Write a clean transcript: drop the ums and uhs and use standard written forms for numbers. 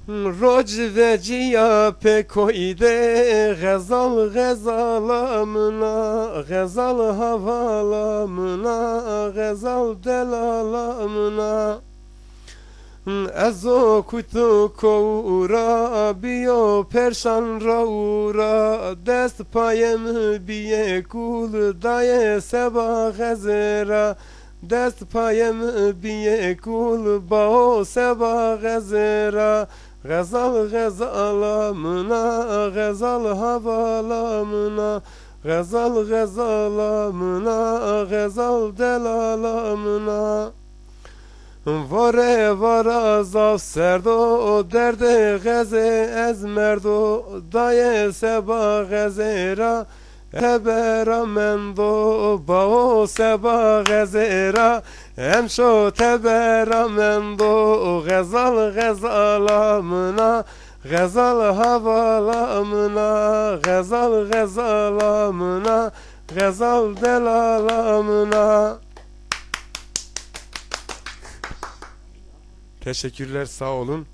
Rocveciya pekoyde gazal gazalamına, gazal havalamına, gazal delalamına. Ezo kutu koura biyo perşan raura, dest payem biye kul daye seba gazera, dest payem biye kul bao seba gazera. Gazal gazalamına, gazal havalamına, gazal gazalamına, gazal delalamına. Vare vara zav serdo derde geze ez merdo daye seba gazera tebera mendo bao seba gazera emşo tebera mendo gazal gazalamına, gazal havalamına, gazal gazalamına, gazal delalamına. Teşekkürler, sağ olun.